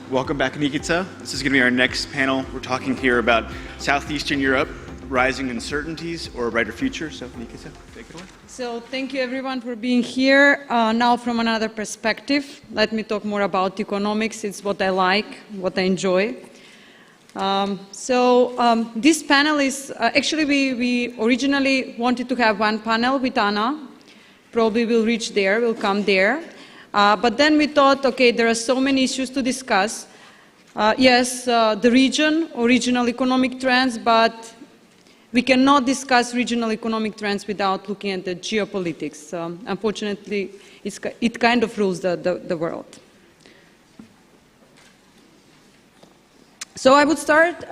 Welcome back, Nikita. This is going to be our next panel. We're talking here about Southeastern Europe, rising uncertainties or a brighter future. So, Nikita, take it away. So, thank you everyone for being here. Now, from another perspective, let me talk more about economics. It's what I like, what I enjoy. This panel is actually we originally wanted to have one panel with Anna. Probably we'll reach there, we'll come there. But then we thought, okay, there are so many issues to discuss. Yes, the region or regional economic trends, but we cannot discuss regional economic trends without looking at the geopolitics. Unfortunately, it kind of rules the world. So I would start,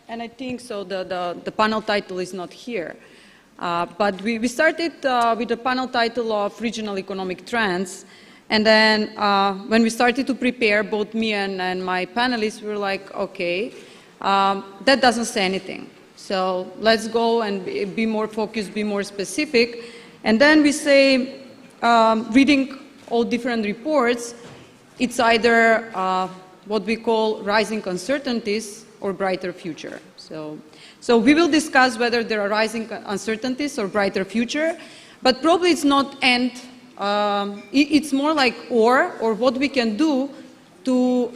and I think so the panel title is not here. But we started with the panel title of Regional Economic Trends. And then when we started to prepare, both me and my panelists were like, okay, that doesn't say anything. So let's go and be more focused, be more specific. And then we say, reading all different reports, it's either what we call rising uncertainties or brighter future. So we will discuss whether there are rising uncertainties or brighter future, but probably it's not and. It's more like or what we can do to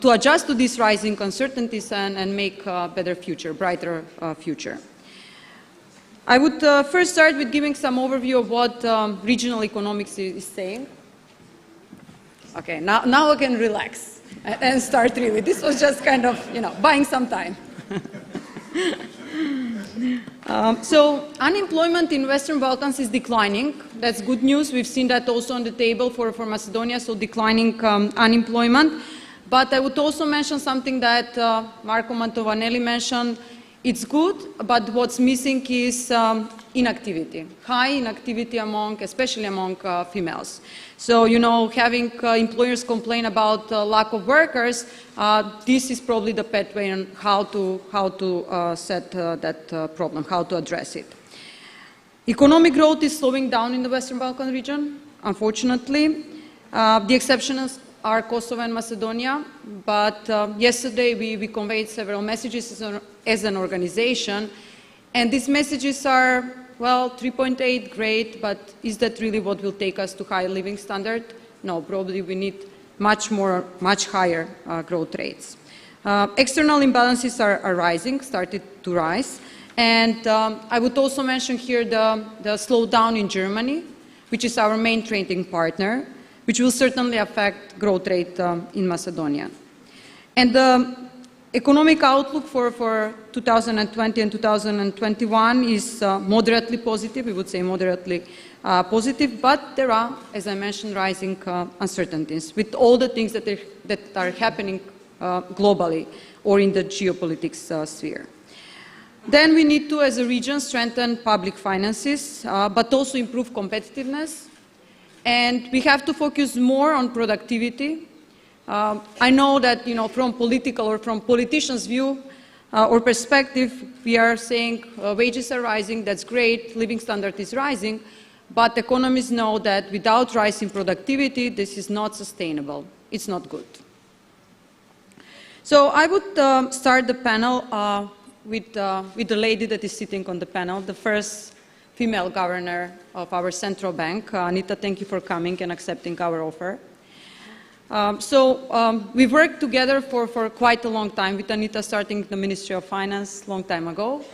adjust to these rising uncertainties and make a better future, brighter future. I would first start with giving some overview of what regional economics is saying. Okay, now I can relax and start really. This was just kind of, buying some time. So unemployment in Western Balkans is declining. That's good news. We've seen that also on the table for Macedonia, so declining unemployment. But I would also mention something that Marco Mantovanelli mentioned. It's good, but what's missing is inactivity, high inactivity especially among females. So, having employers complain about lack of workers, this is probably the pathway on how to set that problem, how to address it. Economic growth is slowing down in the Western Balkan region, unfortunately. The exceptions are Kosovo and Macedonia, but yesterday we conveyed several messages as an organization, and these messages are, well, 3.8, great, but is that really what will take us to high living standard? No, probably we need much higher growth rates. External imbalances are rising, started to rise, and I would also mention here the slowdown in Germany, which is our main trading partner, which will certainly affect growth rate in Macedonia. And the economic outlook for 2020 and 2021 is moderately positive, we would say moderately positive, but there are, as I mentioned, rising uncertainties with all the things that are happening globally or in the geopolitics sphere. Then we need to, as a region, strengthen public finances, but also improve competitiveness. And we have to focus more on productivity. I know that, from political or from politicians' view or perspective, we are saying wages are rising, that's great, living standard is rising, but economists know that without rising productivity, this is not sustainable. It's not good. So I would start the panel with the lady that is sitting on the panel, the first female governor of our central bank. Anita, thank you for coming and accepting our offer. We've worked together for quite a long time, with Anita starting the Ministry of Finance a long time ago.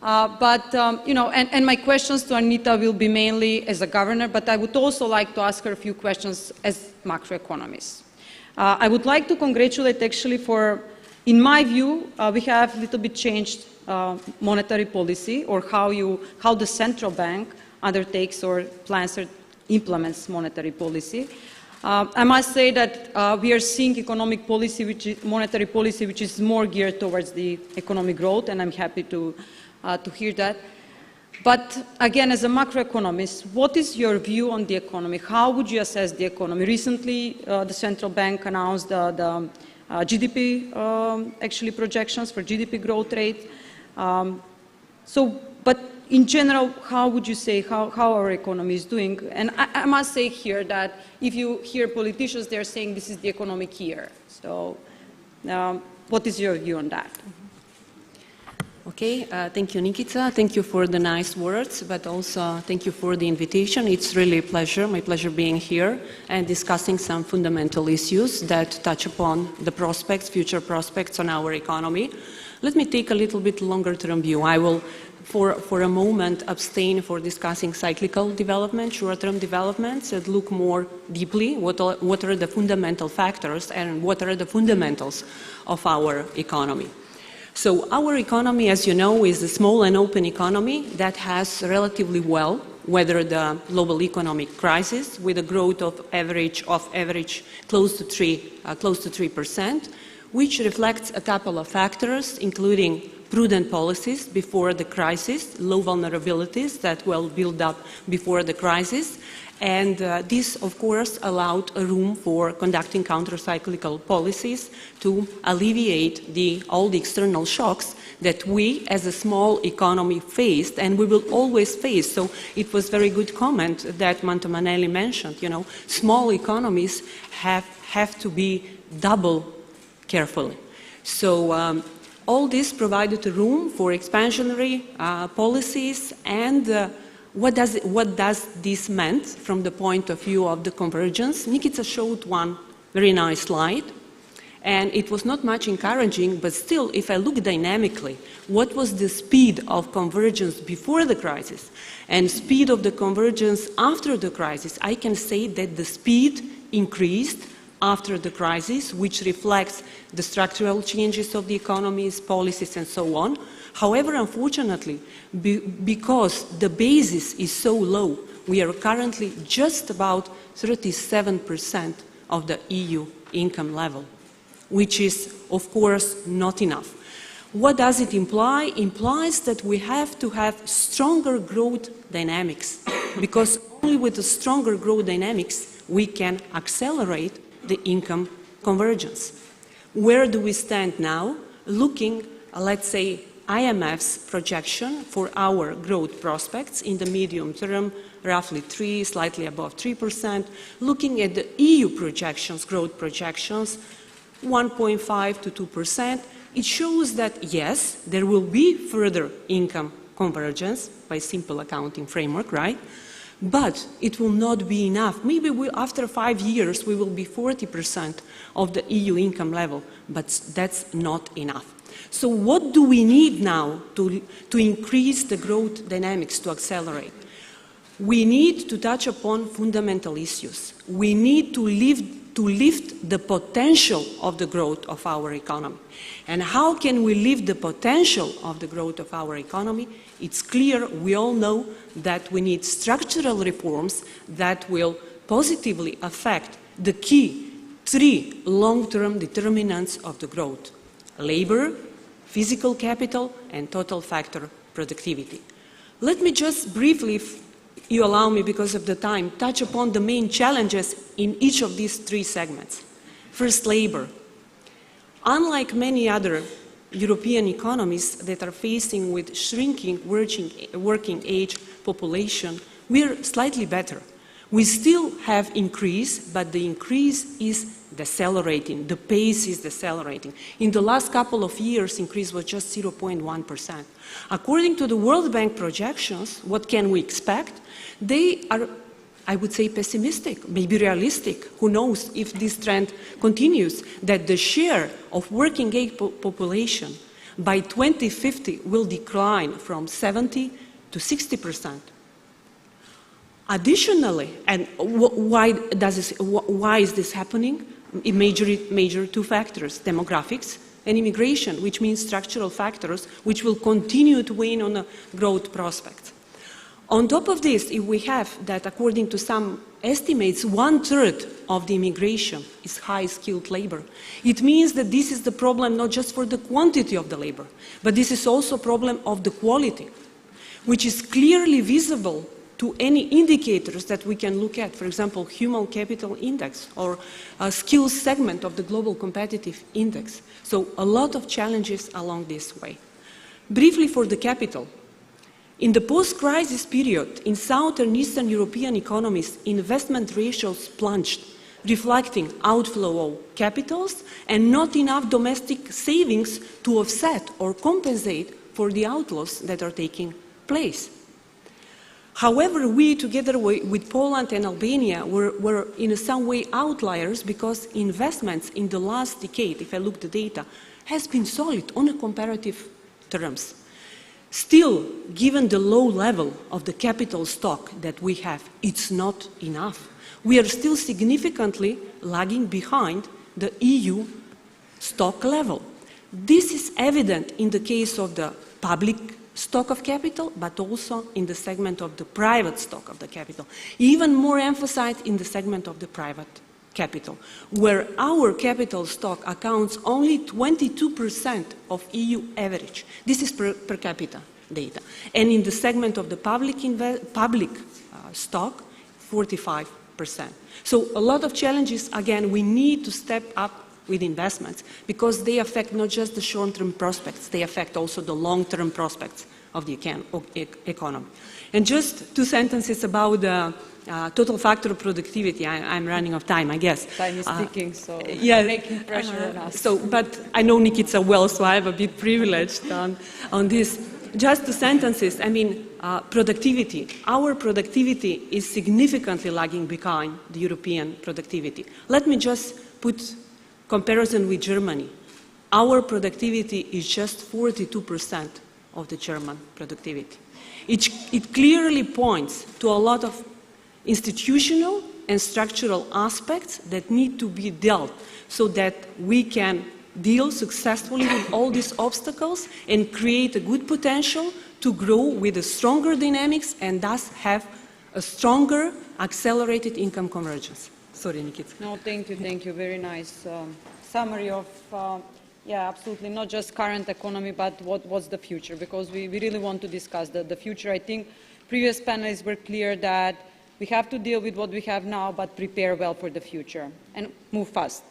And my questions to Anita will be mainly as a governor, but I would also like to ask her a few questions as macroeconomist. I would like to congratulate actually in my view, we have a little bit changed monetary policy, or how the central bank undertakes or plans or implements monetary policy. I must say that we are seeing economic policy, monetary policy, which is more geared towards the economic growth, and I'm happy to hear that. But again, as a macroeconomist, what is your view on the economy? How would you assess the economy? Recently, the central bank announced the GDP actually projections for GDP growth rate. But in general, how would you say how our economy is doing? And I must say here that if you hear politicians, they're saying this is the economic year. So What is your view on that? Okay, thank you, Nikita. Thank you for the nice words, but also thank you for the invitation. It's really a pleasure, my pleasure being here and discussing some fundamental issues that touch upon the prospects, future prospects on our economy. Let me take a little bit longer term view. I will, for a moment, abstain for discussing cyclical development, short-term developments, and look more deeply what are the fundamental factors and what are the fundamentals of our economy. So our economy, as you know, is a small and open economy that has relatively well weathered the global economic crisis with a growth of average close to 3%, which reflects a couple of factors, including prudent policies before the crisis, low vulnerabilities that will build up before the crisis, and this, of course, allowed a room for conducting counter-cyclical policies to alleviate all the external shocks that we, as a small economy, faced, and we will always face. So it was very good comment that Mantomanelli mentioned. You know, small economies have to be double carefully. So all this provided a room for expansionary policies and what does this mean from the point of view of the convergence? Nikita showed one very nice slide, and it was not much encouraging, but still, if I look dynamically, what was the speed of convergence before the crisis and speed of the convergence after the crisis, I can say that the speed increased after the crisis, which reflects the structural changes of the economies, policies, and so on. However, unfortunately, because the basis is so low, we are currently just about 37% of the EU income level, which is, of course, not enough. What does it imply? It implies that we have to have stronger growth dynamics, because only with the stronger growth dynamics we can accelerate the income convergence. Where do we stand now? Looking, let's say, IMF's projection for our growth prospects in the medium term, roughly 3, slightly above 3%. Looking at the EU projections, growth projections, 1.5 to 2%, it shows that, yes, there will be further income convergence by simple accounting framework, right? But it will not be enough. Maybe after 5 years, we will be 40% of the EU income level, but that's not enough. So what do we need now to increase the growth dynamics, to accelerate? We need to touch upon fundamental issues. We need to lift the potential of the growth of our economy. And how can we lift the potential of the growth of our economy? It's clear, we all know that we need structural reforms that will positively affect the key 3 long-term determinants of the growth: labor, physical capital, and total factor productivity. Let me just briefly, if you allow me because of the time, touch upon the main challenges in each of these 3 segments. First, labor. Unlike many other European economies that are facing with shrinking working age population, we're slightly better. We still have increase, but the increase is decelerating. The pace is decelerating. In the last couple of years, increase was just 0.1%. According to the World Bank projections, what can we expect? They are, I would say, pessimistic, maybe realistic. Who knows if this trend continues, that the share of working age population by 2050 will decline from 70 to 60%. Additionally, and why is this happening? Major 2 factors: demographics and immigration, which means structural factors which will continue to weigh on the growth prospects. On top of this, if we have that, according to some estimates, 1/3 of the immigration is high-skilled labor, it means that this is the problem not just for the quantity of the labor, but this is also a problem of the quality, which is clearly visible to any indicators that we can look at, for example, human capital index or a skills segment of the global competitive index. So a lot of challenges along this way. Briefly for the capital. In the post-crisis period, in Southeastern European economies, investment ratios plunged reflecting outflow of capitals and not enough domestic savings to offset or compensate for the outflows that are taking place. However, we, together with Poland and Albania, were in some way outliers because investments in the last decade, if I look at the data, has been solid on a comparative terms. Still, given the low level of the capital stock that we have, it's not enough. We are still significantly lagging behind the EU stock level. This is evident in the case of the public stock of capital, but also in the segment of the private stock of the capital. Even more emphasized in the segment of the private capital, where our capital stock accounts only 22% of EU average. This is per capita data. And in the segment of the public stock, 45%. So a lot of challenges. Again, we need to step up with investments because they affect not just the short-term prospects, they affect also the long-term prospects of the economy. And just 2 sentences about the total factor of productivity. I'm running out of time, I guess. Time is ticking, so yeah, making pressure on us. But I know Nikita well, so I have a bit privileged on this. Just 2 sentences. I mean, productivity. Our productivity is significantly lagging behind the European productivity. Let me just put comparison with Germany. Our productivity is just 42% of the German productivity. It clearly points to a lot of institutional and structural aspects that need to be dealt so that we can deal successfully with all these obstacles and create a good potential to grow with a stronger dynamics and thus have a stronger accelerated income convergence. Sorry, Nikita. No, thank you. Very nice summary of, yeah, absolutely, not just current economy, but what's the future, because we really want to discuss the future. I think previous panelists were clear that we have to deal with what we have now, but prepare well for the future and move fast.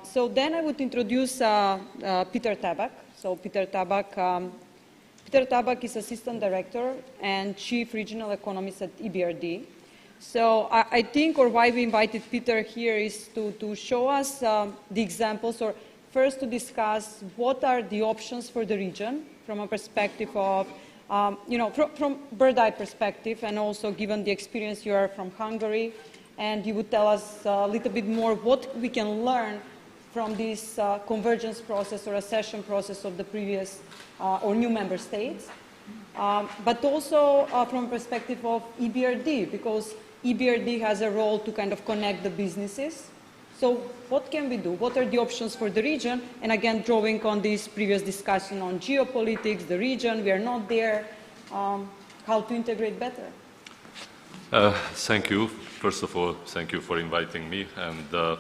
So then I would introduce Peter Tabak. So Peter Tabak is Assistant Director and Chief Regional Economist at Ebrd. So I think, or why we invited Peter here is to show us the examples, or first to discuss what are the options for the region from a perspective of, from bird-eye perspective, and also given the experience you are from Hungary, and you would tell us a little bit more what we can learn from this convergence process or accession process of the previous or new member states, but also from a perspective of Ebrd, because Ebrd has a role to kind of connect the businesses. So what can we do? What are the options for the region? And again, drawing on this previous discussion on geopolitics, the region, we are not there, how to integrate better. Thank you. First of all, thank you for inviting me. And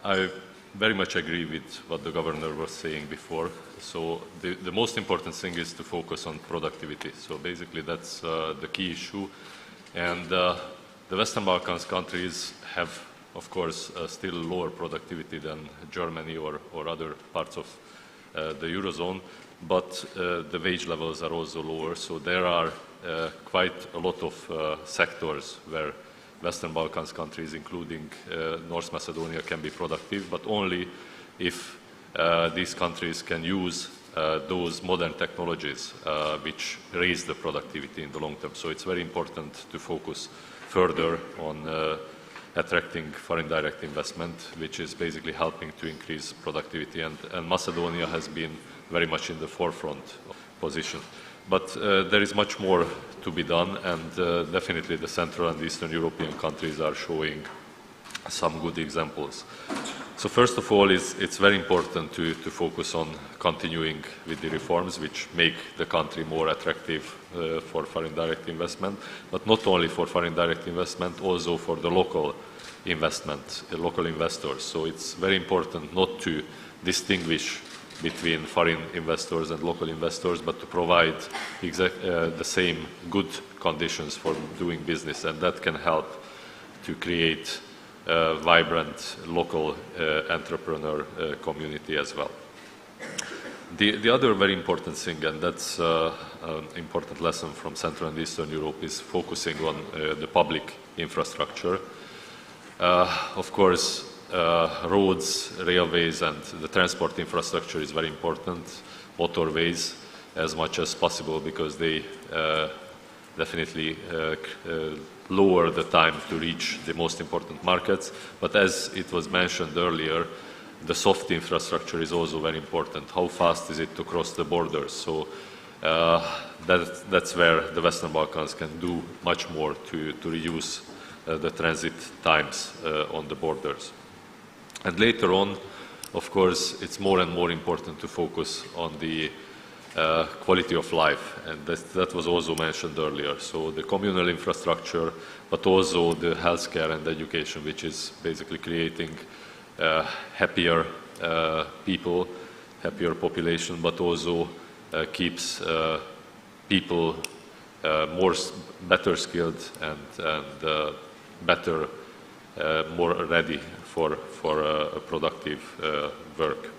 I very much agree with what the governor was saying before. So the most important thing is to focus on productivity. So basically that's the key issue. And the Western Balkans countries have, of course, still lower productivity than Germany or other parts of the Eurozone, but the wage levels are also lower. So there are quite a lot of sectors where Western Balkans countries, including North Macedonia, can be productive, but only if these countries can use those modern technologies which raise the productivity in the long term. So it's very important to focus further on attracting foreign direct investment, which is basically helping to increase productivity. And Macedonia has been very much in the forefront position. But there is much more to be done, and definitely the Central and Eastern European countries are showing some good examples. So first of all, it's very important to focus on continuing with the reforms which make the country more attractive for foreign direct investment, but not only for foreign direct investment, also for the local investment, local investors. So it's very important not to distinguish between foreign investors and local investors, but to provide the same good conditions for doing business, and that can help to create a vibrant local entrepreneur community as well. The other very important thing, and that's an important lesson from Central and Eastern Europe, is focusing on the public infrastructure. Of course, roads, railways, and the transport infrastructure is very important. Motorways, as much as possible, because they definitely lower the time to reach the most important markets. But as it was mentioned earlier, the soft infrastructure is also very important. How fast is it to cross the borders? So that's where the Western Balkans can do much more to reduce the transit times on the borders. And later on, of course, it's more and more important to focus on the quality of life, and that was also mentioned earlier. So the communal infrastructure, but also the healthcare and education, which is basically creating happier people, happier population, but also keeps people better skilled and better, more ready for productive work.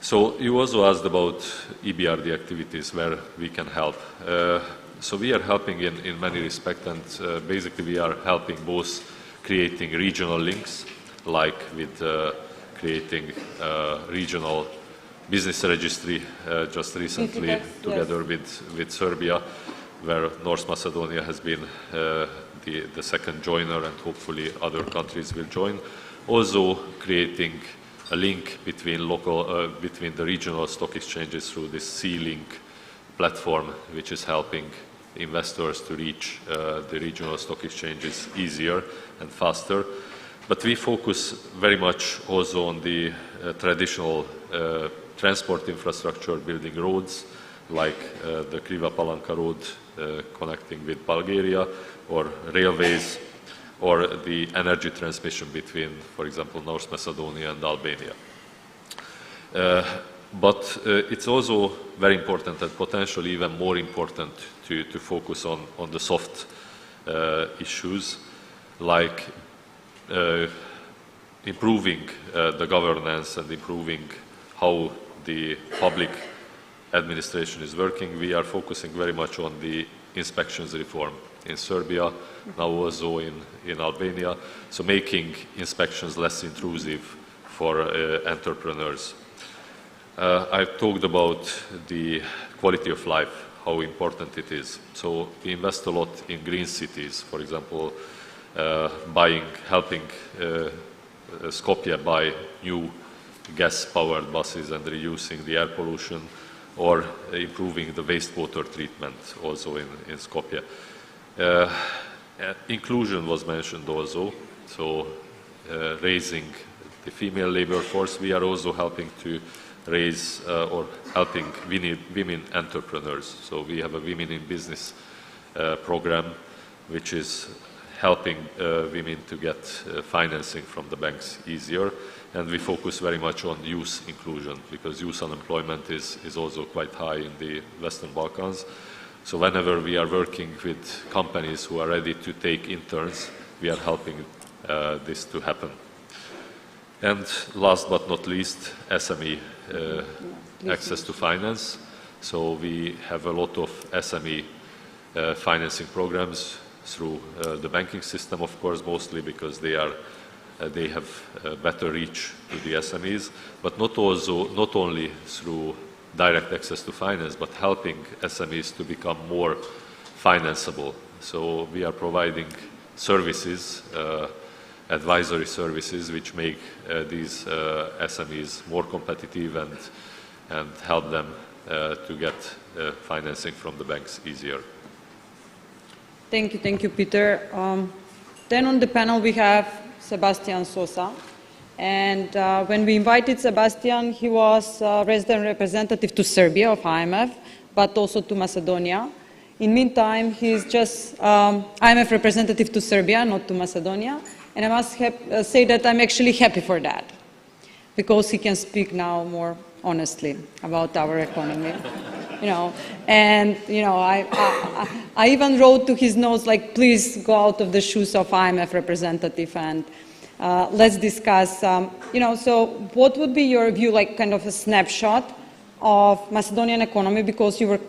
So you also asked about EBRD activities, where we can help. So we are helping in many respects, and basically we are helping both creating regional links, like with creating regional business registry just recently together with Serbia, where North Macedonia has been the second joiner, and hopefully other countries will join. Also creating a link between between the regional stock exchanges through this C-Link platform, which is helping investors to reach the regional stock exchanges easier and faster. But we focus very much also on the traditional transport infrastructure, building roads, like the Kriva Palanka road connecting with Bulgaria, or railways, or the energy transmission between, for example, North Macedonia and Albania. But it's also very important, and potentially even more important, to focus on the soft issues, like improving the governance and improving how the public administration is working. We are focusing very much on the inspections reform in Serbia, now also in Albania, so making inspections less intrusive for entrepreneurs. I've talked about the quality of life, how important it is. So we invest a lot in green cities, for example, helping Skopje buy new gas-powered buses and reducing the air pollution, or improving the wastewater treatment also in Skopje. Inclusion was mentioned also, so raising the female labor force. We are also helping to raise or helping women entrepreneurs. So we have a Women in Business program, which is helping women to get financing from the banks easier. And we focus very much on youth inclusion, because youth unemployment is also quite high in the Western Balkans. So whenever we are working with companies who are ready to take interns, we are helping this to happen. And last but not least, SME access to finance. So we have a lot of SME financing programs through the banking system, of course, mostly because they have better reach to the SMEs, but not only through direct access to finance, but helping SMEs to become more financeable. So we are providing services, advisory services, which make these SMEs more competitive and help them to get financing from the banks easier. Thank you, Peter. Then on the panel we have Sebastian Sosa. And when we invited Sebastian, he was resident representative to Serbia of IMF, but also to Macedonia. In meantime, he's just IMF representative to Serbia, not to Macedonia. And I must say that I'm actually happy for that, because he can speak now more honestly about our economy. I even wrote to his notes, like, please go out of the shoes of IMF representative and let's discuss, so what would be your view, like kind of a snapshot of Macedonian economy, because you were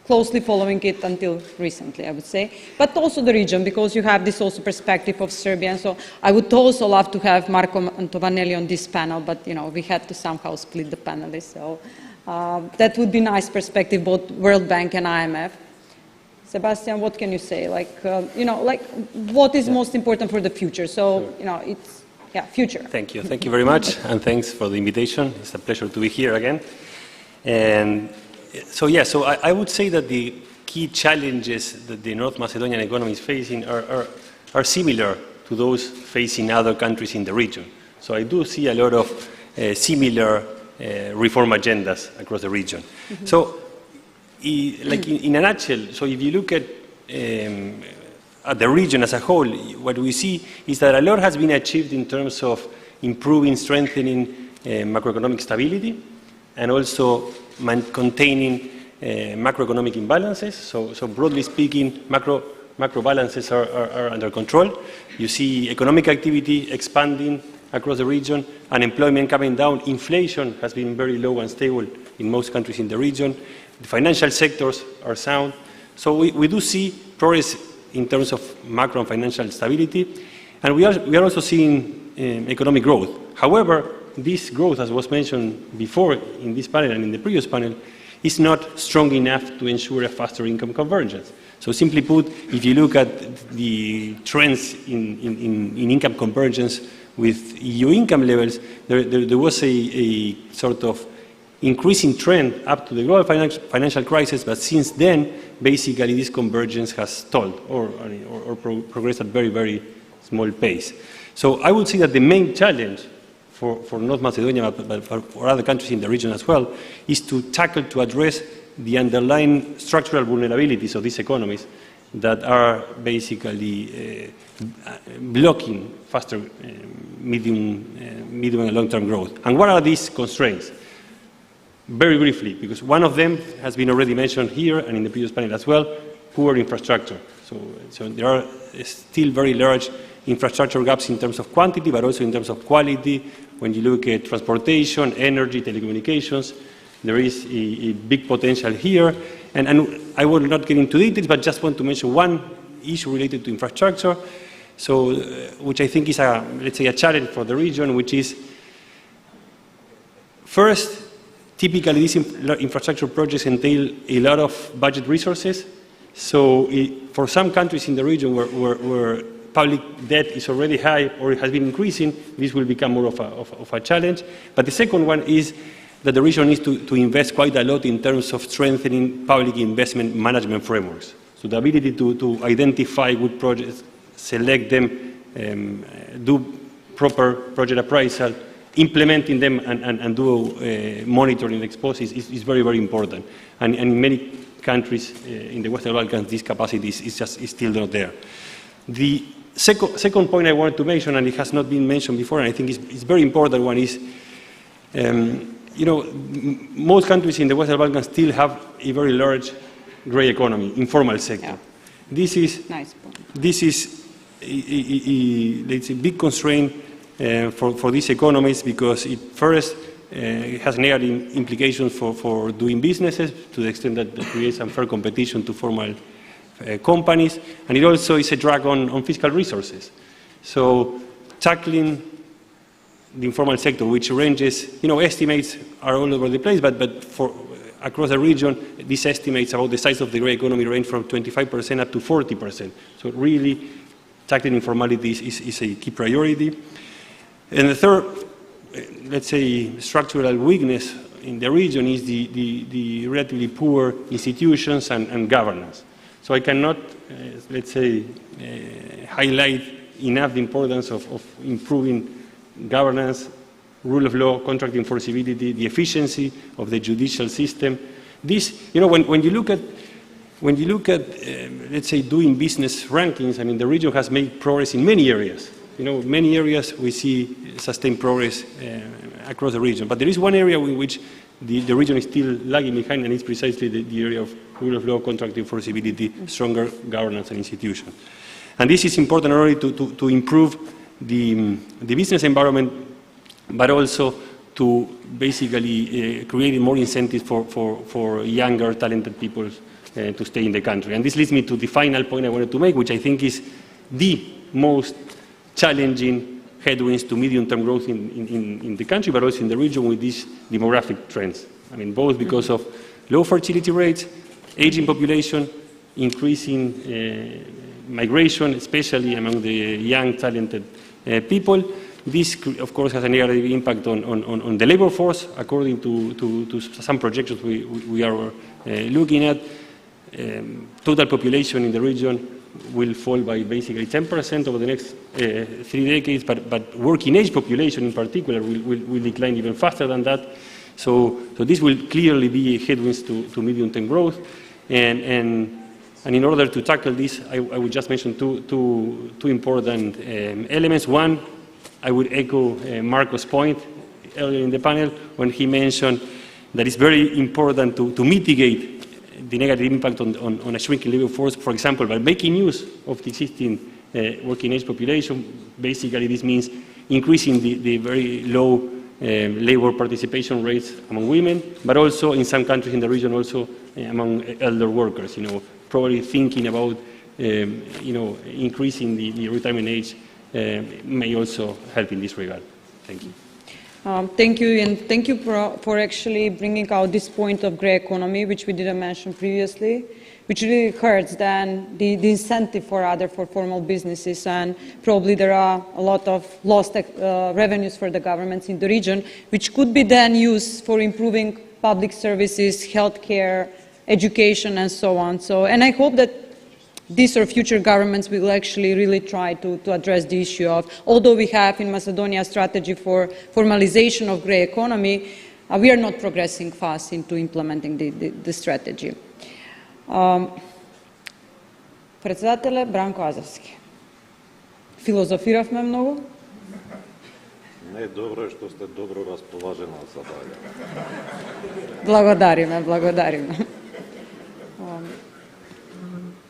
closely following it until recently, I would say, but also the region, because you have this also perspective of Serbia. And so I would also love to have Marco Antovanelli on this panel, but we had to somehow split the panelists. So that would be nice perspective, both World Bank and IMF. Sebastian, what can you say? What is most important for the future? So, it's future. Thank you very much, and thanks for the invitation. It's a pleasure to be here again. And so I would say that the key challenges that the North Macedonian economy is facing are similar to those facing other countries in the region. So I do see a lot of similar reform agendas across the region. Mm-hmm. So, in a nutshell, so if you look at the region as a whole, what we see is that a lot has been achieved in terms of improving, strengthening macroeconomic stability, and also containing macroeconomic imbalances. So broadly speaking, macro balances are under control. You see economic activity expanding across the region, unemployment coming down, inflation has been very low and stable in most countries in the region. The financial sectors are sound. So we do see progress in terms of macro and financial stability, and we are also seeing economic growth. However, this growth, as was mentioned before in this panel and in the previous panel, is not strong enough to ensure a faster income convergence. So simply put, if you look at the trends in income convergence with EU income levels, there was a sort of increasing trend up to the global financial crisis, but since then, basically this convergence has stalled or progressed at very, very small pace. So I would say that the main challenge for North Macedonia, but for other countries in the region as well, is to address the underlying structural vulnerabilities of these economies that are basically blocking faster medium and long-term growth. And what are these constraints? Very briefly, because one of them has been already mentioned here and in the previous panel as well, poor infrastructure. So there are still very large infrastructure gaps in terms of quantity, but also in terms of quality. When you look at transportation, energy, telecommunications, there is a big potential here. And I will not get into details, but just want to mention one issue related to infrastructure, so which I think is let's say a challenge for the region, which is first, typically these infrastructure projects entail a lot of budget resources. So for some countries in the region where public debt is already high or it has been increasing, this will become more of a challenge. But the second one is that the region needs to invest quite a lot in terms of strengthening public investment management frameworks. So the ability to identify good projects, select them, do proper project appraisal, implementing them and do monitoring ex post is very, very important. And in many countries in the Western Balkans, this capacity is still not there. The second point I wanted to mention, and it has not been mentioned before, and I think it's very important one, is most countries in the Western Balkans still have a very large grey economy, informal sector. Yeah. This is let's say, big constraint for these economies, because it first it has negative implications for doing businesses to the extent that it creates unfair competition to formal companies, and it also is a drag on fiscal resources. So tackling the informal sector, which ranges, estimates are all over the place, but for across the region, these estimates about the size of the grey economy range from 25% up to 40%. So really, tackling informality is a key priority. And the third, let's say, structural weakness in the region is the relatively poor institutions and governance. So I cannot, let's say, highlight enough the importance of improving governance, rule of law, contract enforceability, the efficiency of the judicial system. This, when you look at, let's say, doing business rankings, I mean, the region has made progress in many areas. Many areas we see sustained progress across the region. But there is one area in which the region is still lagging behind, and it's precisely the area of rule of law, contract enforceability, stronger governance and institutions. And this is important not only to improve the business environment, but also to basically create more incentives for younger, talented people to stay in the country. And this leads me to the final point I wanted to make, which I think is the most challenging headwinds to medium-term growth in the country, but also in the region with these demographic trends. I mean, both because of low fertility rates, aging population, increasing migration, especially among the young, talented people. This, of course, has a negative impact on the labor force, according to some projections we are looking at. Total population in the region will fall by basically 10% over the next 3 decades, but working age population in particular will decline even faster than that. So this will clearly be headwinds to medium-term growth. And in order to tackle this, I would just mention two important elements. One, I would echo Marco's point earlier in the panel when he mentioned that it's very important to mitigate the negative impact on a shrinking labor force, for example, by making use of the existing working age population. Basically, this means increasing the very low labor participation rates among women, but also in some countries in the region also among elder workers, probably thinking about, increasing the retirement age may also help in this regard. Thank you. Thank you, and thank you for actually bringing out this point of grey economy, which we didn't mention previously, which really hurts then the incentive for formal businesses, and probably there are a lot of lost revenues for the governments in the region, which could be then used for improving public services, healthcare, education, and so on. And I hope that this or future governments will actually really try to address the issue of, although we have in Macedonia a strategy for formalization of grey economy, we are not progressing fast into implementing the strategy. Председателя Бранко Азовски. Филозофиравме много. Не е добро што сте добро расположена за дале. Благодариме.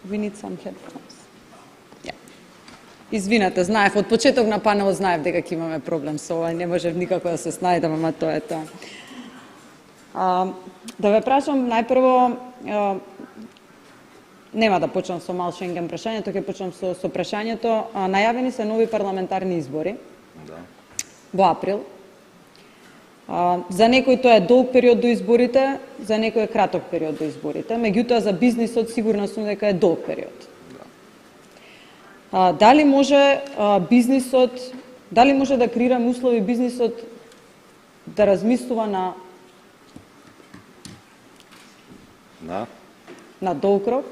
We need some headphones. Yeah. Извинете, знаев, од почеток на панелот знаев дека ќе имаме проблем со ова, не можев никако да се снајдам, ама тоа е тоа. Да ве прашам најпрво, нема да почнам со мал Шенген прашањето, ќе почнам со прашањето. Најавени се нови парламентарни избори во април. За некој тоа е долг период до изборите, за некој е краток период до изборите, меѓутоа за бизнисот сигурно сум дека е долг период. Дали може да креираме услови бизнисот да размислува на долг рок?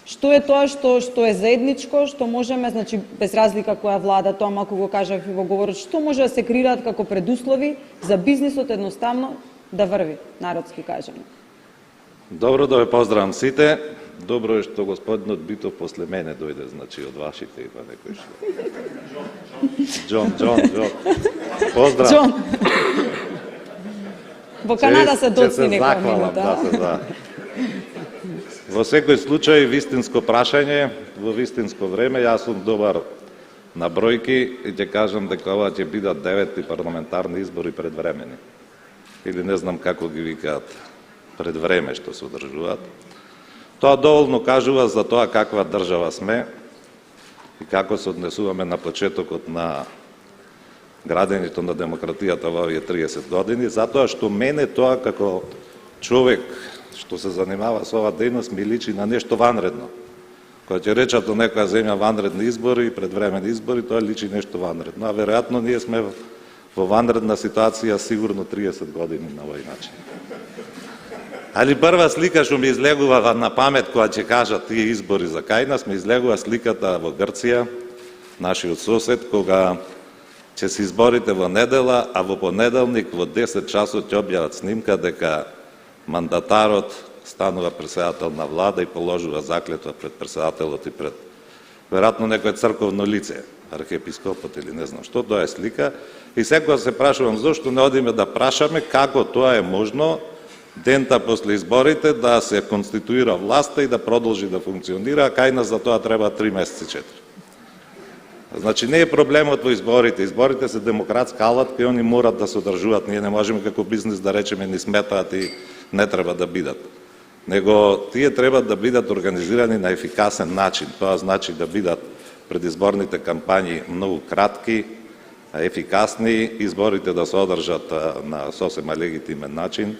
Што е тоа што е заедничко, што можеме, значи без разлика која влада, тоа малку го кажав и во говорот, што може да се креираат како предуслови за бизнисот едноставно да врви, народски кажано. Добро да ве поздравам сите. Добро е што господинот Битов после мене дојде, значи од вашите има некој што. Џон. Поздрав. Џон. Во Канада се доцни некоја минута. Во секој случај, вистинско прашање, во вистинско време, јас сум добар на бројки и ќе кажам дека ова ќе бидат 9 парламентарни избори предвремени. Или не знам како ги викаат пред време што се одржуваат. Тоа доволно кажува за тоа каква држава сме и како се однесуваме на почетокот на градењето на демократијата во овие 30 години, затоа што мене тоа како човек што се занимава со ова дејност ми личи на нешто ванредно. Кога ќе речат до некоја земја ванредни избори и предвремени избори, тоа личи нешто ванредно. А веројатно ние сме во ванредна ситуација сигурно 30 години на овој начин. Али прва слика што ми излегува на памет кога ќе кажат тие избори за кај нас, ми излегува сликата во Грција, нашиот сосед, кога ќе се изборите во недела, а во понеделник во 10 часот ќе објават снимка дека мандатарот станува председател на влада и положува заклетва пред председателот и пред веројатно некое црковно лице, архиепископот или не знам што, тоа е слика. И секогаш се прашувам зошто не одиме да прашаме како тоа е можно дента после изборите да се конституира власта и да продолжи да функционира, а кај нас за тоа треба 3 месеци 4. Значи не е проблемот во изборите. Изборите се демократска алатка и они морат да се одржуваат. Ние не можеме како бизнес да речеме ни сметаат и не треба да бидат. него тие треба да бидат организирани на ефикасен начин. Тоа значи да бидат предизборните кампањи многу кратки, ефикасни, изборите да се одржат на сосема легитимен начин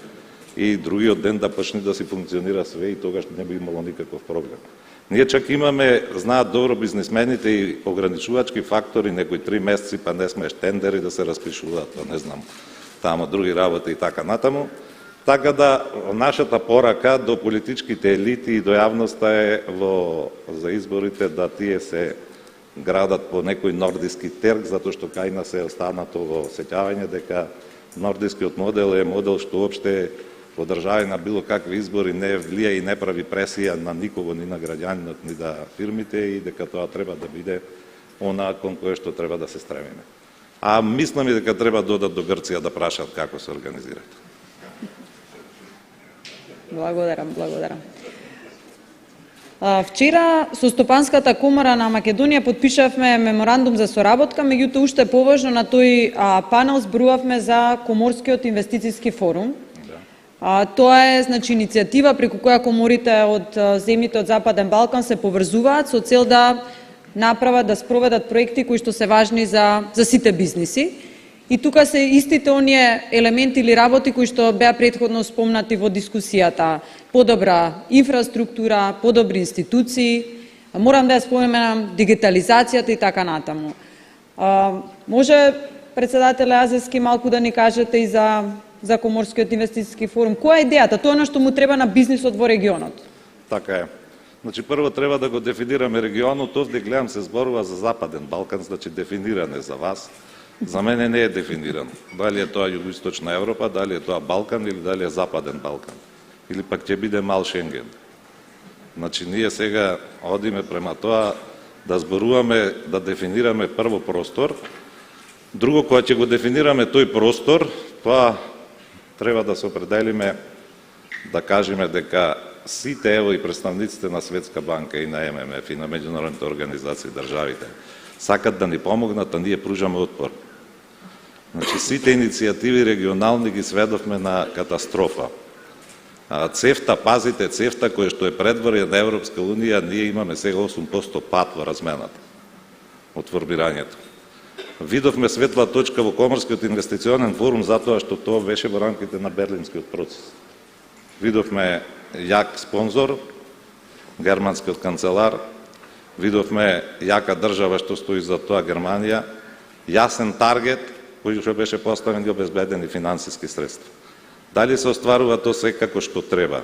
и другиот ден да почне да си функционира све и тогаш не би имало никаков проблем. Ние чак имаме, знаат добро бизнисмените, и ограничувачки фактори, некои 3 месеци, па не смееш тендери да се распишуваат, па не знам, тамо други работи и така натаму. Така да, нашата порака до политичките елити и до јавноста е за изборите да тие се градат по некој нордиски терк, затоа што кај нас е останато во сеќавање дека нордискиот модел е модел што уопште во држави на било какви избори не влија и не прави пресија на никого, ни на граѓанинот, ни да фирмите, и дека тоа треба да биде она кон кое што треба да се стремиме. А мислам и дека треба да одат до Грција да прашат како се организираат. Благодарам. Вчера со Стопанската комора на Македонија подпишавме меморандум за соработка, меѓутоа уште поважно на тој панел зборувавме за Коморскиот инвестициски форум. Тоа е иницијатива преку која коморите од земјите од Западен Балкан се поврзуваат со цел да направат, да спроведат проекти кои што се важни за сите бизниси. И тука се истите оние елементи или работи кои што беа претходно спомнати во дискусијата. Подобра инфраструктура, подобри институции, морам да ја споменам дигитализацијата и така натаму. Може председател Азески малку да ни кажете и за Коморскиот инвестициски форум. Која е идејата? Тоа е што му треба на бизнисот во регионот. Така е. Значи, прво треба да го дефинираме регионот. Овде гледам се зборува за Западен Балкан, значи дефиниране за вас. За мене не е дефинирано. Дали е тоа Југоисточна Европа, дали е тоа Балкан или дали е Западен Балкан. Или пак ќе биде мал Шенген. Значи, ние сега одиме према тоа да зборуваме, да дефинираме прво простор. Друго, кога ќе го дефинираме тој простор, тоа треба да се определиме, да кажеме дека сите, ево и представниците на Светска банка и на ММФ и на меѓународните организации, државите, сакат да ни помогнат, а ние пружаме отпор. Значи, сите иницијативи регионални ги сведовме на катастрофа. ЦЕФТА, пазите, ЦЕФТА, кој што е предворје на Европска Унија, ние имаме сега 8% пат во размената од формирањето. Видовме светла точка во Коморскиот инвестиционен форум затоа што тоа беше во рамките на Берлинскиот процес. Видовме јак спонзор, германскиот канцелар, видовме јака држава што стои за тоа, Германија, јасен таргет кој што беше поставен и обезбедени финансиски средства. Дали се остварува тоа секако што треба?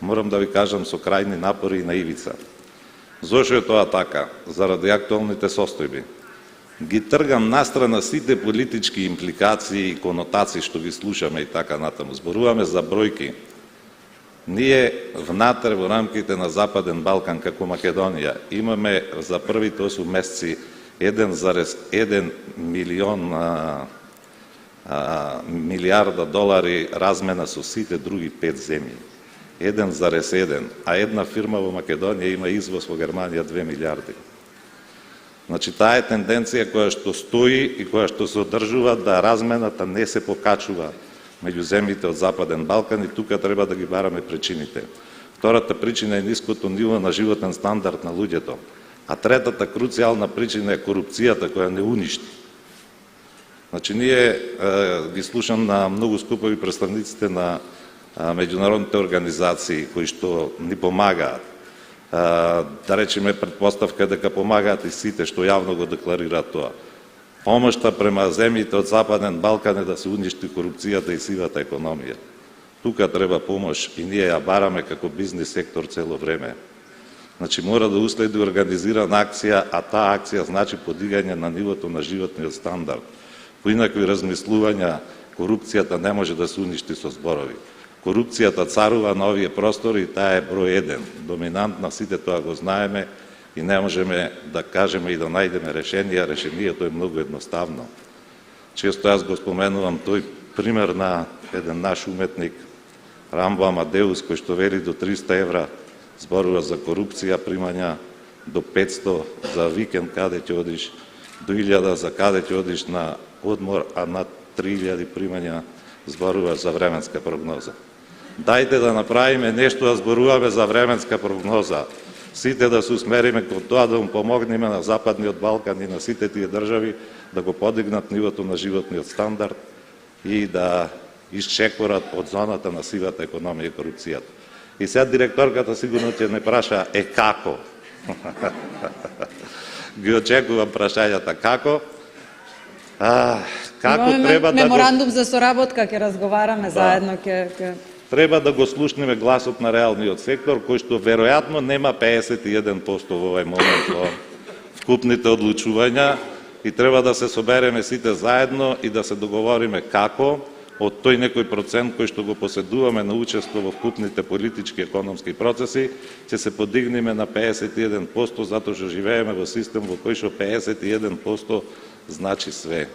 Морам да ви кажам со крајни напори и на ивица. Зошто е тоа така? Заради актуалните состојби. Ги тргам настрана сите политички импликации и конотации што ги слушаме и така натаму. Зборуваме за бројки. Ние внатре во рамките на Западен Балкан како Македонија имаме за првите 8 месеци 1,1 милиарда долари размена со сите други 5 земји. 1,1, а една фирма во Македонија има извоз во Германија 2 милиарди. Значи, таа е тенденција која што стои и која што се одржува, да размената не се покачува меѓу земјите од Западен Балкан, и тука треба да ги бараме причините. Втората причина е ниското ниво на животен стандард на луѓето, а третата круцијална причина е корупцијата која не уништи. Значи, ние ги слушам на многу скупови представниците на меѓународните организации кои што ни помагаат. Да речеме, предпоставка дека помагаат и сите што јавно го декларираат тоа. Помошта према земјите од Западен Балкан е да се уништи корупцијата и сивата економија. Тука треба помош и ние ја бараме како бизнис сектор цело време. Значи, мора да уследи организирана акција, а таа акција значи подигање на нивото на животниот стандард. Поинакви размислувања, корупцијата не може да се уништи со зборови. Корупцијата царува на овие простори и таа е број 1. Доминантна, сите тоа го знаеме и не можеме да кажеме и да најдеме решение. Решението е многу едноставно. Често јас го споменувам тој пример на еден наш уметник, Рамбо Амадеус, кој што вели до 300 евра зборува за корупција, примања до 500 за викенд каде ќе одиш, до 1000 за каде ќе одиш на одмор, а над 3000 примања зборува за временска прогноза. Дајте да направиме нешто, да зборуваме за временска прогноза. Сите да се усмериме кон тоа да му помогнеме на Западниот Балкан и на сите тие држави да го подигнат нивото на животниот стандард и да исчекорат од зоната на сивата економија и корупцијата. И сега директорката сигурно ќе не праша како. Ги очекувам прашањата како. Како треба да меморандум за соработка, ќе разговараме заедно, треба да го слушнеме гласот на реалниот сектор, кој што веројатно нема 51% во овој момент во вкупните одлучувања и треба да се собереме сите заедно и да се договориме како од тој некој процент кој што го поседуваме на учество во вкупните политички и економски процеси, ќе се подигнеме на 51%, затоа што живееме во систем во кој што 51% значи све.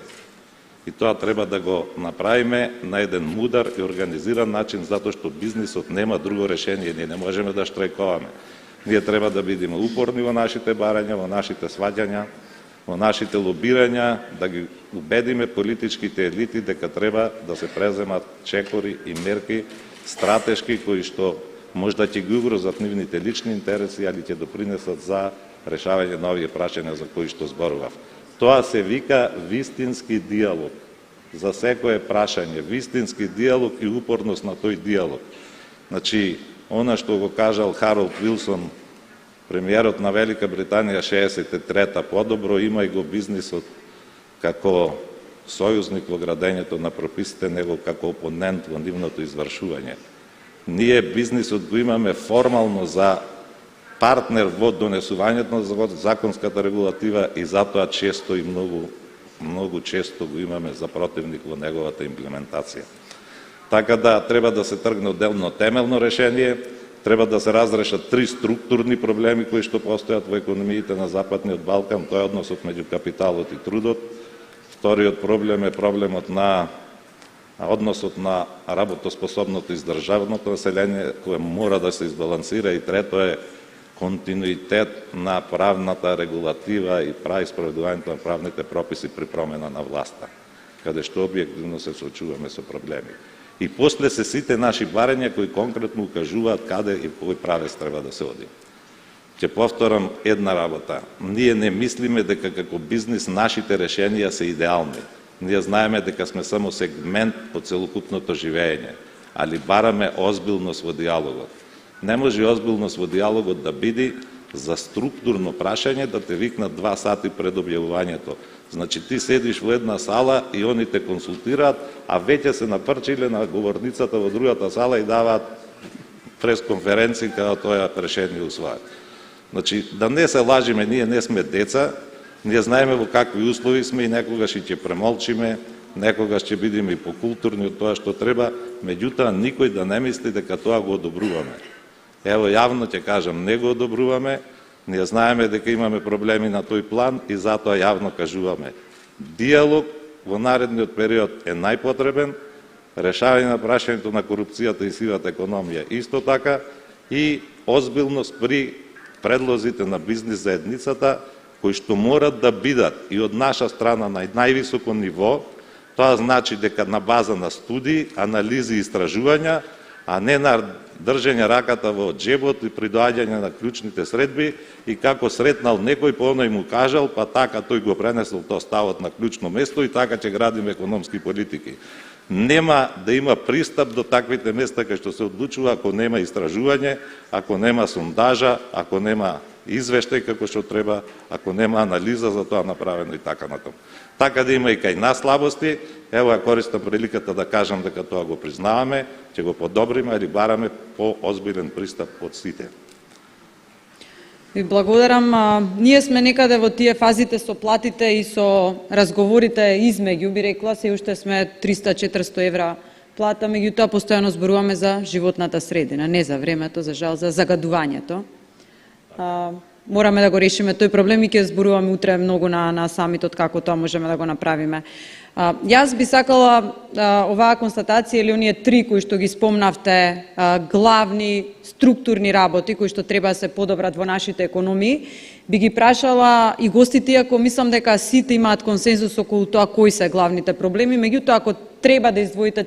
И тоа треба да го направиме на еден мудар и организиран начин, затоа што бизнисот нема друго решение, ние не можеме да штрајковаме. Ние треба да бидеме упорни во нашите барања, во нашите сваѓања, во нашите лобирања, да ги убедиме политичките елити дека треба да се преземат чекори и мерки стратешки кои што можда ќе ги угрозат нивните лични интереси, али ќе допринесат за решавање на овие прашања за кои што зборував. Тоа се вика вистински диалог. За секое прашање, вистински диалог и упорност на тој диалог. Значи, она што го кажал Харолд Вилсон, премиерот на Велика Британија 63-та, подобро има и го бизнисот како сојузник во градењето на прописите, него како опонент во нивното извршување. Ние бизнисот го имаме формално за партнер во донесувањето на законската регулатива и затоа често и многу често го имаме за противник во неговата имплементација. Така да треба да се тргне одделно темелно решение, треба да се разрешат 3 структурни проблеми кои што постојат во економиите на Западниот Балкан, тоа е односот меѓу капиталот и трудот. Вториот проблем е проблемот на односот на работоспособното издржавното население, кое мора да се избалансира, и трето е континуитет на правната регулатива и спроведувањето на правните прописи при промена на власта, каде што објективно се соочуваме со проблеми. И после се сите наши барања кои конкретно укажуваат каде и по кој правец треба да се оди. Ќе повторам една работа. Ние не мислиме дека како бизнис нашите решенија се идеални. Ние знаеме дека сме само сегмент од целокупното живење, али бараме озбилност во диалогот. Не може озбилност во диалогот да биде за структурно прашање да те викнат 2 сати пред објавувањето. Значи ти седиш во една сала и они те консултираат, а веќе се напрчиле на говорницата во другата сала и даваат пресконференции каде тоа решение усвојат. Значи да не се лажиме, ние не сме деца, ние знаеме во какви услови сме и некогаш и ќе премолчиме, некогаш ќе бидеме и покултурни од тоа што треба, меѓутоа никој да не мисли дека тоа го одобруваме. Ево, јавно ќе кажам, не го одобруваме, ние знаеме дека имаме проблеми на тој план и затоа јавно кажуваме. Диалог во наредниот период е најпотребен, решавање на прашањето на корупцијата и сивата економија исто така, и озбилност при предлозите на бизнис заедницата, кои што морат да бидат и од наша страна на највисоко ниво. Тоа значи дека на база на студии, анализи и истражувања, а не на држење раката во джебот и придоаѓање на клучните средби и како сретнал некој, по оној му кажал, па така тој го пренесол тоа ставот на клучно место и така ќе градиме економски политики. Нема да има пристап до таквите места кај што се одлучува ако нема истражување, ако нема сондажа, ако нема извештај како што треба, ако нема анализа за тоа направено и така натаму. Така да има и кај нас слабости, ево ја користам приликата да кажам дека тоа го признаваме, ќе го подобриме или бараме по-озбилен пристап од сите. Ви благодарам. Ние сме некаде во тие фазите со платите и со разговорите измеѓу, би рекла, се уште сме 300-400 евра плата, меѓутоа постојано зборуваме за животната средина, не за времето, за жал, за загадувањето. Мораме да го решиме тој проблем и ќе зборуваме утре многу на самитот како тоа можеме да го направиме. Јас би сакала оваа констатација или оние 3 кои што ги спомнавте, главни структурни работи кои што треба да се подобрат во нашите економии, би ги прашала и гостите, ако мислам дека сите имаат консензус околу тоа кои се главните проблеми, меѓутоа ако треба да издвоите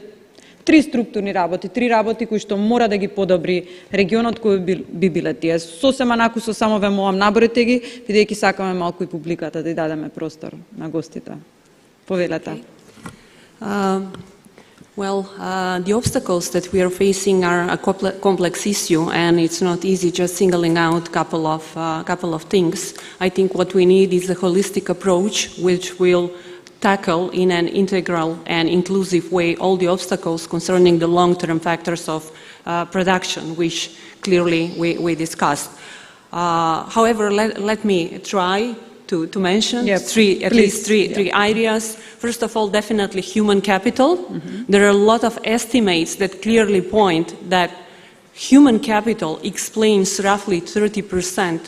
три структурни работи, три работи кои што мора да ги подобри регионот, кои би биле тие. Сосема наку со само вемувам наборите ги, бидејќи сакаме малку и публиката да ја дадеме простор на гостите. Повелете. The obstacles that we are facing are a complex issue, and it's not easy just singling out a couple of things. I think what we need is a holistic approach, which will tackle in an integral and inclusive way all the obstacles concerning the long-term factors of production, which clearly we discussed. However, let me try to mention at least three areas. First of all, definitely human capital. There are a lot of estimates that clearly point that human capital explains roughly 30%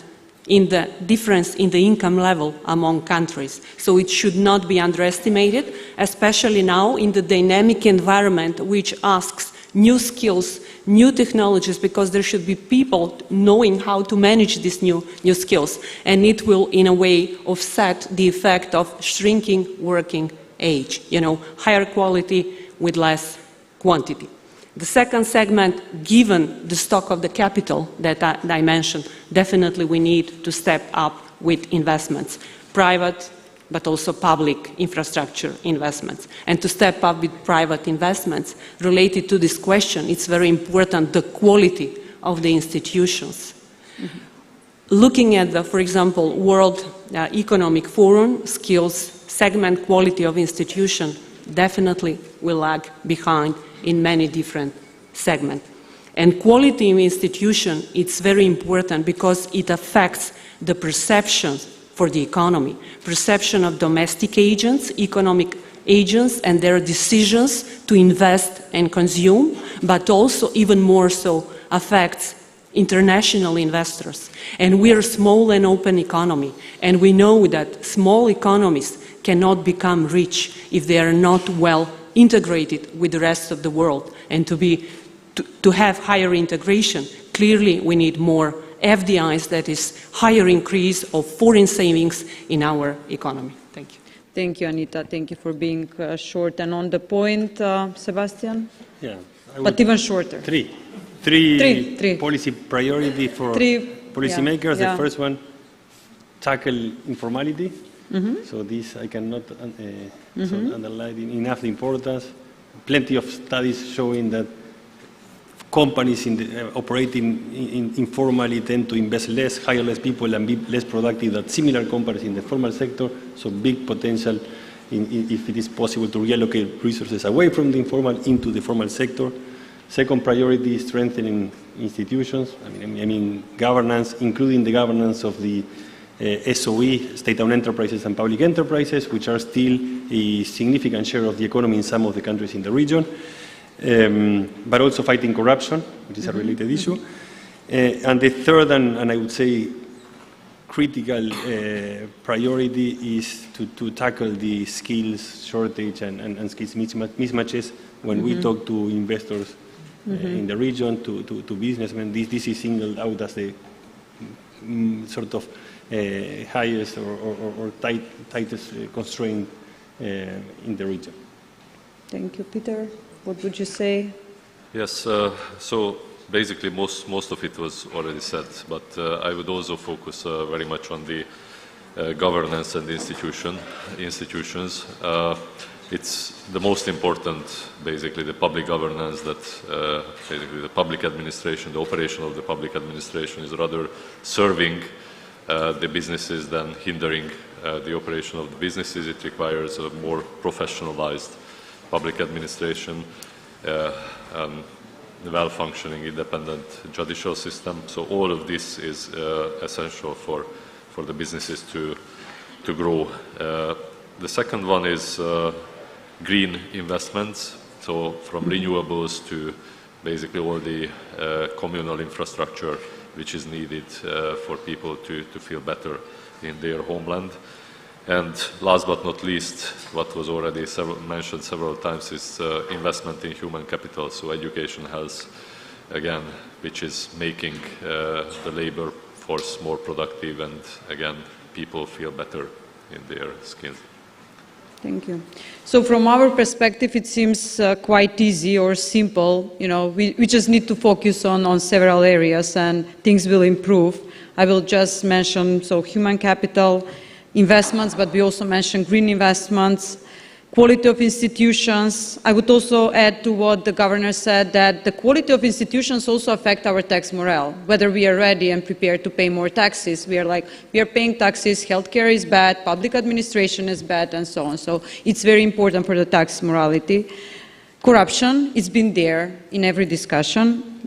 in the difference in the income level among countries. So it should not be underestimated, especially now in the dynamic environment which asks new skills, new technologies, because there should be people knowing how to manage these new skills. And it will, in a way, offset the effect of shrinking working age, higher quality with less quantity. The second segment, given the stock of the capital that I mentioned, definitely we need to step up with investments, private but also public infrastructure investments. And to step up with private investments related to this question, it's very important the quality of the institutions. Looking at the, for example, World Economic Forum skills segment quality of institution definitely will lag behind in many different segments. And quality of institution, it's very important because it affects the perceptions for the economy, perception of domestic agents, economic agents, and their decisions to invest and consume, but also even more so affects international investors. And we are a small and open economy, and we know that small economies cannot become rich if they are not well integrated with the rest of the world. And to have higher integration, clearly we need more FDIs, that is higher increase of foreign savings in our economy. Thank you. Thank you, Anita. Thank you for being short and on the point. Sebastian? Yeah. But even shorter. Three policy priority for policymakers. Yeah. The first one, tackle informality. So this I cannot underline enough the importance. Plenty of studies showing that companies operating informally tend to invest less, hire less people, and be less productive than similar companies in the formal sector. So big potential if it is possible to reallocate resources away from the informal into the formal sector. Second priority is strengthening institutions. I mean governance, including the governance of the SOE, state-owned enterprises and public enterprises, which are still a significant share of the economy in some of the countries in the region. But also fighting corruption, which is a related issue. And the third, and I would say critical priority is to tackle the skills shortage and skills mismatches. When we talk to investors in the region, to businessmen, this is singled out as the sort of highest or tightest constraint in the region. Thank you, Peter. What would you say? Yes, so basically most of it was already said, but I would also focus very much on the governance and institutions. It's the most important, basically, the public governance that basically the public administration, the operation of the public administration is rather serving the businesses than hindering the operation of the businesses. It requires a more professionalized public administration, the well-functioning independent judicial system. So all of this is essential for the businesses to grow. The second one is green investments, so from renewables to basically all the communal infrastructure which is needed for people to feel better in their homeland. And last but not least, what was already mentioned several times is investment in human capital, so education, health, again, which is making the labor force more productive and, again, people feel better in their skills. Thank you. So from our perspective, it seems quite easy or simple. You know, we just need to focus on several areas and things will improve. I will just mention, so human capital, investments, but we also mentioned green investments, quality of institutions. I would also add to what the governor said, that the quality of institutions also affect our tax morale, whether we are ready and prepared to pay more taxes. We are paying taxes, healthcare is bad, public administration is bad, and so on. So it's very important for the tax morality. Corruption, it's been there in every discussion.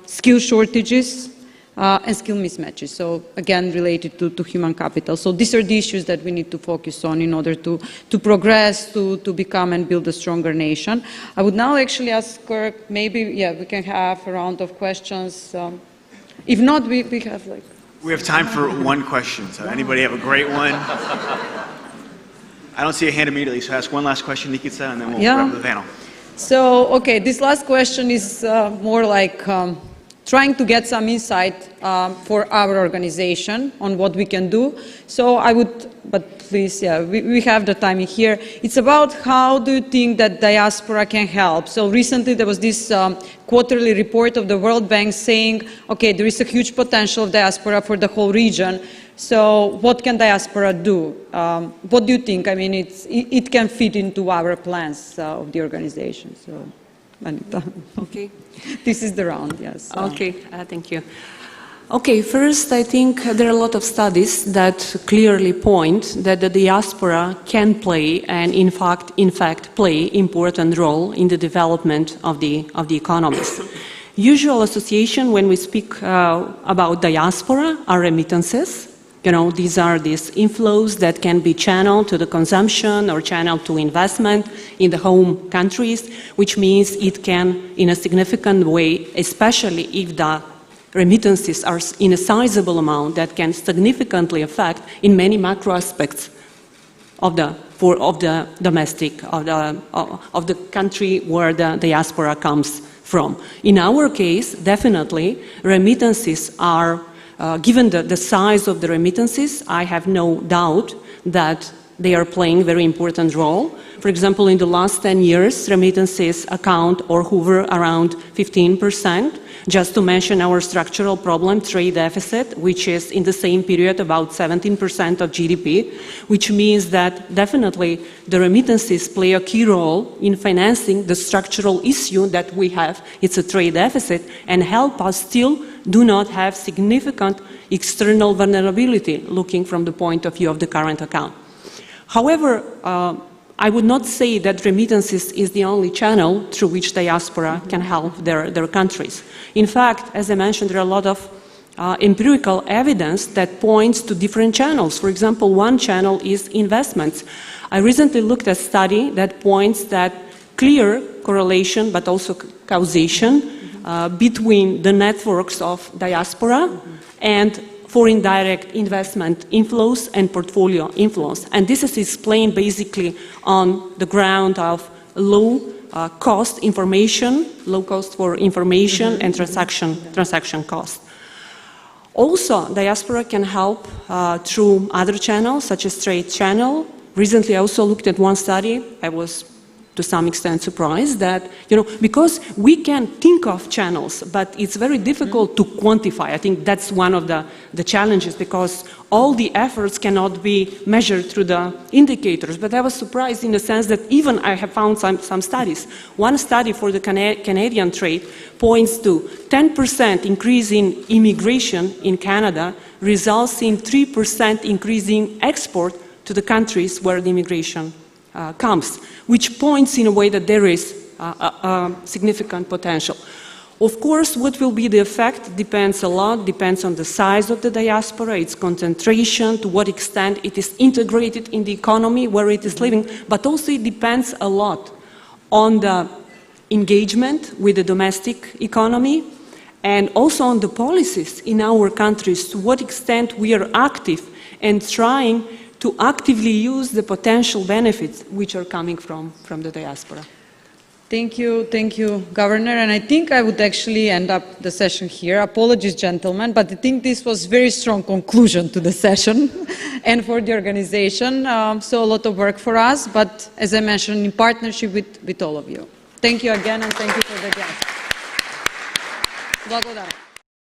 Skill shortages, and skill mismatches, so again related to human capital. So these are the issues that we need to focus on in order to progress, to become and build a stronger nation. I would now actually ask Kirk, maybe, we can have a round of questions. If not, we have like... We have time for one question, so anybody have a great one? I don't see a hand immediately, so ask one last question, Nikita, and then we'll wrap up the panel. So, okay, this last question is more like trying to get some insight for our organization on what we can do. So I would, but please, we have the timing here. It's about how do you think that diaspora can help? So recently there was this quarterly report of the World Bank saying, okay, there is a huge potential of diaspora for the whole region. So what can diaspora do? What do you think? I mean, it can fit into our plans of the organization. So. Okay. This is the round, yes. Okay, thank you. Okay, first, I think there are a lot of studies that clearly point that the diaspora can play, and in fact play important role in the development of the economies. Usual association when we speak about diaspora are remittances. You know, these are these inflows that can be channeled to the consumption or channeled to investment in the home countries, which means it can, in a significant way, especially if the remittances are in a sizable amount, that can significantly affect in many macro aspects of the domestic, of the country where the diaspora comes from. In our case, definitely, remittances are given the size of the remittances, I have no doubt that they are playing a very important role. For example, in the last 10 years, remittances account or hover around 15%. Just to mention our structural problem, trade deficit, which is in the same period about 17% of GDP, which means that definitely the remittances play a key role in financing the structural issue that we have. It's a trade deficit, and help us still do not have significant external vulnerability looking from the point of view of the current account. However, I would not say that remittances is the only channel through which diaspora can help their countries. In fact, as I mentioned, there are a lot of empirical evidence that points to different channels. For example, one channel is investments. I recently looked at a study that points that clear correlation, but also causation between the networks of diaspora and foreign direct investment inflows and portfolio inflows. And this is explained basically on the ground of low cost information, low cost for information and transaction cost. Also, diaspora can help through other channels, such as trade channel. Recently, I also looked at one study. I was to some extent surprised that, you know, because we can think of channels, but it's very difficult to quantify. I think that's one of the challenges, because all the efforts cannot be measured through the indicators. But I was surprised in the sense that even I have found some studies. One study for the Canadian trade points to 10% increase in immigration in Canada results in 3% increase in export to the countries where the immigration comes, which points in a way that there is a significant potential. Of course, what will be the effect depends a lot, depends on the size of the diaspora, its concentration, to what extent it is integrated in the economy where it is living, but also it depends a lot on the engagement with the domestic economy and also on the policies in our countries, to what extent we are active and trying to actively use the potential benefits which are coming from the diaspora. Thank you, Governor. And I think I would actually end up the session here. Apologies, gentlemen, but I think this was very strong conclusion to the session and for the organization. So a lot of work for us, but as I mentioned, in partnership with all of you. Thank you again, and thank you for the guests. Благодарам.